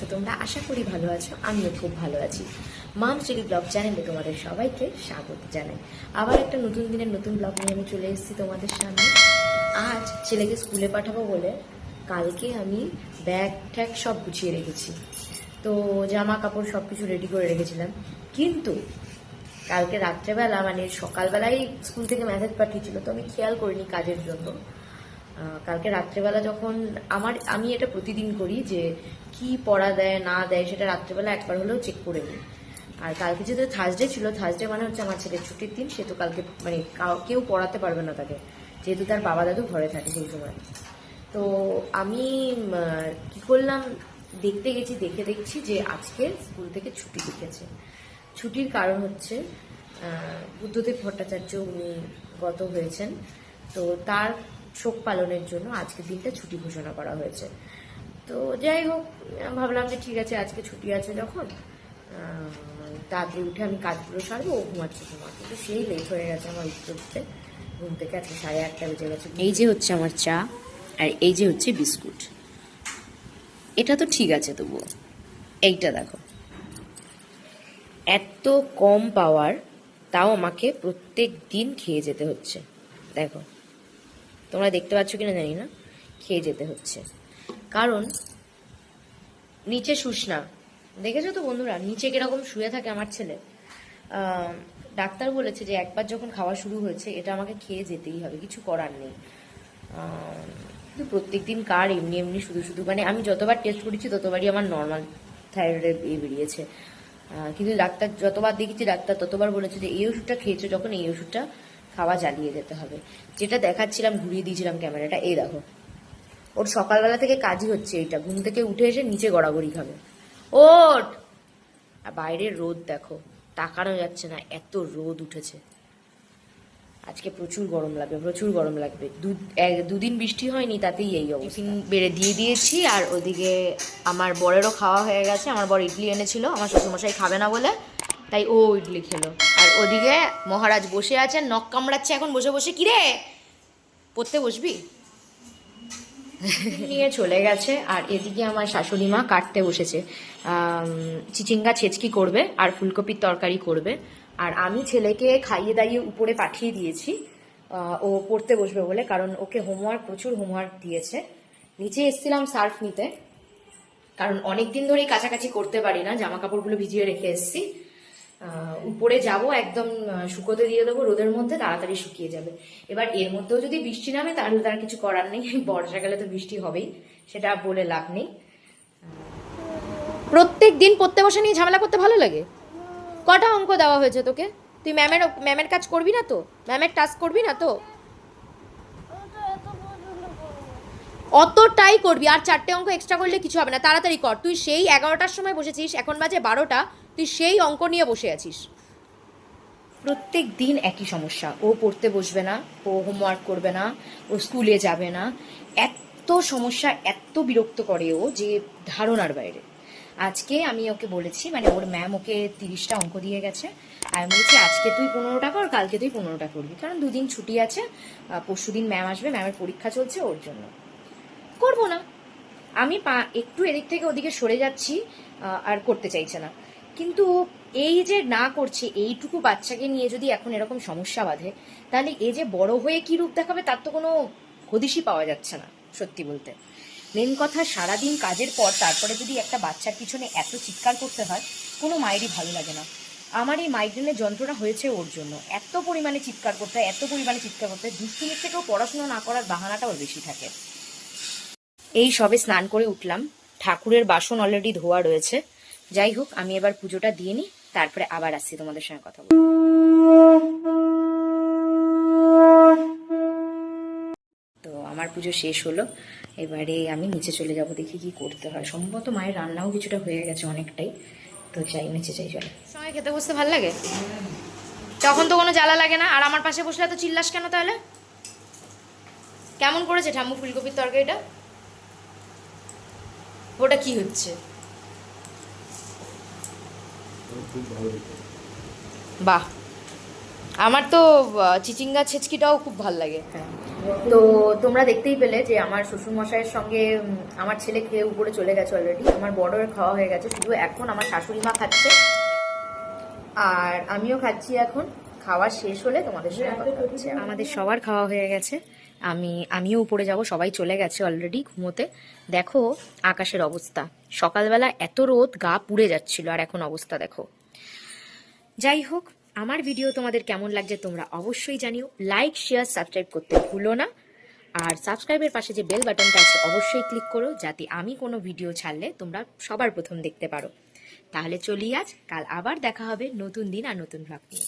আছো তোমরা? আশা করি ভালো আছো, আমিও খুব ভালো আছি। মাম স্টাডি ব্লগ চ্যানেলে তোমাদের সবাইকে স্বাগত জানাই। আবার একটা নতুন দিনের নতুন ব্লগ নিয়ে আমি চলে এসেছি তোমাদের সামনে। আজ ছেলেকে স্কুলে পাঠাবো বলে কালকে আমি ব্যাগ ট্যাগ সব গুছিয়ে রেখেছি, তো জামা কাপড় সব কিছু রেডি করে রেখেছিলাম। কিন্তু কালকে রাত্রেবেলা মানে সকালবেলায় স্কুল থেকে মেসেজ পাঠিয়েছিল, তো আমি খেয়াল করিনি কাজের জন্য। কালকে রাত্রেবেলা যখন আমি এটা প্রতিদিন করি যে কি পড়া দেয় না দেয় সেটা রাত্রেবেলা একবার হলেও চেক করে নিই। আর কালকে যেহেতু থার্সডে ছিল, থার্সডে মানে হচ্ছে আমার ছেলের ছুটির দিন, সে তো কালকে মানে কেউ পড়াতে পারবে না তাকে, যেহেতু তার বাবা দাদু ঘরে থাকে সেই সময়। তো আমি কি করলাম, দেখতে গেছি, দেখছি যে আজকে স্কুল থেকে ছুটি লিখেছে। ছুটির কারণ হচ্ছে বুদ্ধদেব ভট্টাচার্য উনি গত হয়েছেন, তো তার শোক পালনের জন্য আজকের দিনটা ছুটি ঘোষণা করা হয়েছে। তো যাই হোক, ভাবলাম যে ঠিক আছে আজকে ছুটি আছে যখন, তাড়াতাড়ি উঠে আমি কাজগুলো সারবো, ও ঘুমাচ্ছে কিন্তু সেই লেট হয়ে গেছে আমার উঠতে ঘুম থেকে। আজকে 8:30 বেজে গেছে। এই যে হচ্ছে আমার চা, আর এই যে হচ্ছে বিস্কুট। এটা তো ঠিক আছে, তবুও এইটা দেখো, এত কম পাওয়ার, তাও আমাকে প্রত্যেক দিন খেয়ে যেতে হচ্ছে। দেখো, তোমরা দেখতে পাচ্ছ কিনা জানি না, খেয়ে যেতে হচ্ছে। কারণ নিচে শুস না, দেখেছো তো বন্ধুরা নিচে কিরকম শুয়ে থাকে আমার ছেলে। ডাক্তার বলেছে যে একবার যখন খাওয়া শুরু হয়েছে এটা আমাকে খেয়ে যেতেই হবে, কিছু করার নেই। কিন্তু প্রত্যেকদিন কার এমনি এমনি শুধু শুধু, মানে আমি যতবার টেস্ট করেছি ততবারই আমার নর্মাল থাইরয়েডের বেরিয়েছে। কিন্তু ডাক্তার যতবার দেখেছি ডাক্তার ততবার বলেছে যে এই ওষুধটা খেয়েছো যখন, এই ওষুধটা খাওয়া চালিয়ে যেতে হবে। যেটা দেখাচ্ছিলাম, ঘুরিয়ে দিয়েছিলাম ক্যামেরাটা, এই দেখো ওর সকালবেলা থেকে কাজই হচ্ছে এইটা, ঘুম থেকে উঠে এসে নিচে গড়াগড়ি খাবে। ওঠ! আর বাইরের রোদ দেখো, তাকানো যাচ্ছে না, এত রোদ উঠেছে। আজকে প্রচুর গরম লাগবে, প্রচুর গরম লাগবে। দুদিন বৃষ্টি হয়নি, তাতেই এই অবস্থা। টিফিন বেড়ে দিয়ে দিয়েছি, আর ওদিকে আমার বরেরও খাওয়া হয়ে গেছে। আমার বর ইডলি এনেছিল, আমার শ্বশুরমশাই খাবে না বলে, তাই ও ইডলি খেলো। আর ওদিকে মহারাজ বসে আছেন, নখ কামড়াচ্ছে এখন বসে বসে। কিরে, পড়তে বসবি? নিয়ে চলে গেছে। আর এদিকে আমার শাশুড়ি মা কাটতে বসেছে, চিচিঙ্গা ছেচকি করবে আর ফুলকপির তরকারি করবে। আর আমি ছেলেকে খাইয়ে দাইয়ে উপরে পাঠিয়ে দিয়েছি ও পড়তে বসবে বলে, কারণ ওকে হোমওয়ার্ক, প্রচুর হোমওয়ার্ক দিয়েছে। নিচে এসেছিলাম সার্ফ নিতে, কারণ অনেক দিন ধরেই কাছাকাছি করতে পারি না, জামা কাপড়গুলো ভিজিয়ে রেখে এসেছি। উপরে যাব, একদম শুকোতে দিয়ে দেবো রোদের মধ্যে, তাড়াতাড়ি শুকিয়ে যাবে। এবার এর মধ্যেও যদি বৃষ্টি নামে তাহলে তার কিছু করার নেই, বর্ষাকালে তো বৃষ্টি হবেই, সেটা বলে লাভ নেই। প্রত্যেক দিন পড়তে বসে নিয়ে ঝামেলা করতে ভালো লাগে? কটা অঙ্ক দেওয়া হয়েছে তোকে? তুই ম্যামের কাজ করবি না তো? ম্যামের টাস্ক করবি না তো? অতটাই করবি, আর 4টে অঙ্ক এক্সট্রা করলে কিছু হবে না, তাড়াতাড়ি কর। তুই সেই 11টার সময় বসেছিস, এখন বাজে 12টা, তুই সেই অঙ্ক নিয়ে বসে আছিস। প্রত্যেক দিন একই সমস্যা, ও পড়তে বসবে না, ও হোমওয়ার্ক করবে না, ও স্কুলে যাবে না। এত সমস্যা, এত বিরক্ত করে ও যে ধারণার বাইরে। আজকে আমি ওকে বলেছি, মানে ওর ম্যাম ওকে 30টা অঙ্ক দিয়ে গেছে, আর আমি বলেছি আজকে তুই 15টা কর, কালকে তুই 15টা করবি, কারণ দুদিন ছুটি আছে, পরশু দিন ম্যাম আসবে, ম্যামের পরীক্ষা চলছে, ওর জন্য করবো না। আমি একটু এদিক থেকে ওদিকে সরে যাচ্ছি, আর করতে চাইছে না। কিন্তু এই যে না করছে, এইটুকু বাচ্চাকে নিয়ে যদি এখন এরকম সমস্যা বাঁধে, তাহলে এ যে বড় হয়ে কি রূপ দেখাবে তার তো কোনো হদিশই পাওয়া যাচ্ছে না, সত্যি বলতে। মেন কথা, সারাদিন কাজের পর তারপরে যদি একটা বাচ্চার পিছনে এত চিৎকার করতে হয়, কোনো মায়েরই ভালো লাগে না। আমার এই মাইগ্রেনের যন্ত্রণা হয়েছে ওর জন্য, এত পরিমাণে চিৎকার করতে হয়, এত পরিমাণে চিৎকার করতে হয়, দুষ্টুমির থেকেও পড়াশোনা না করার বাহানাটা ওর বেশি থাকে। এই সবে স্নান করে উঠলাম, ঠাকুরের বাসন অলরেডি ধোয়া রয়েছে। যাই হোক, আমি এবার পুজোটা দিয়ে নিই, তারপরে আবার আসছি তোমাদের সঙ্গে কথা বলবো। তো আমার পুজো শেষ হলো, এবারে আমি নিচে চলে যাব, দেখি কি করতে হয়। সম্ভবত মায়ের রান্নাও কিছুটা হয়ে গেছে অনেকটাই, তো চাই নিচে চাই। চলে সঙ্গে খেতে বসতে ভালো লাগে, তখন তো কোনো জ্বালা লাগে না। আর আমার পাশে বসলে তো চিল্লাস কেন তাহলে? কেমন করেছে ঠাম্মু ফুলকপির তরকারিটা? ওটা কি হচ্ছে? বাহ, আমার তো চিচিঙ্গা ছেচকিটাও খুব ভাল লাগে। তো তোমরা দেখতেই পেলে যে আমার শ্বশুরমশাইয়ের সঙ্গে আমার ছেলে খেয়ে উপরে চলে গেছে অলরেডি। আমার বড়ের খাওয়া হয়ে গেছে, শুধু এখন আমার শাশুড়ি মা খাচ্ছে আর আমিও খাচ্ছি। এখন খাওয়া শেষ হলে তোমাদের সঙ্গে কথা হচ্ছে। আমাদের সবার খাওয়া হয়ে গেছে, আমিও উপরে যাব, সবাই চলে গেছে অলরেডি ঘুমোতে। দেখো আকাশের অবস্থা, সকালবেলা এত রোদ, গা পুড়ে যাচ্ছিল, আর এখন অবস্থা দেখো। যাই হোক, আমার ভিডিও তোমাদের কেমন লাগছে তোমরা অবশ্যই জানিও। লাইক, শেয়ার, সাবস্ক্রাইব করতে ভুলো না। আর সাবস্ক্রাইবের পাশে যে বেল বাটনটা আছে অবশ্যই ক্লিক করো, যাতে আমি কোনো ভিডিও ছাড়লে তোমরা সবার প্রথম দেখতে পারো। তাহলে চলি আজ, কাল আবার দেখা হবে নতুন দিন আর নতুন ব্লগ নিয়ে।